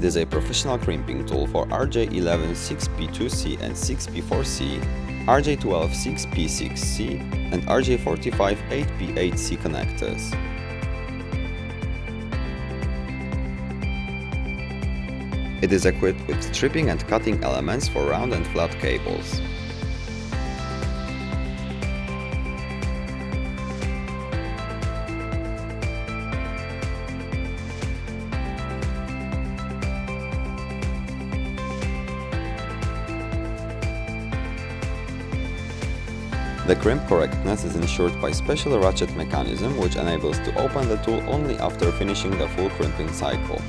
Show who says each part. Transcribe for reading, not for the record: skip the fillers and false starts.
Speaker 1: It is a professional crimping tool for RJ11 6P2C and 6P4C, RJ12 6P6C, and RJ45 8P8C connectors. It is equipped with stripping and cutting elements for round and flat cables. The crimp correctness is ensured by special ratchet mechanism which enables to open the tool only after finishing the full crimping cycle.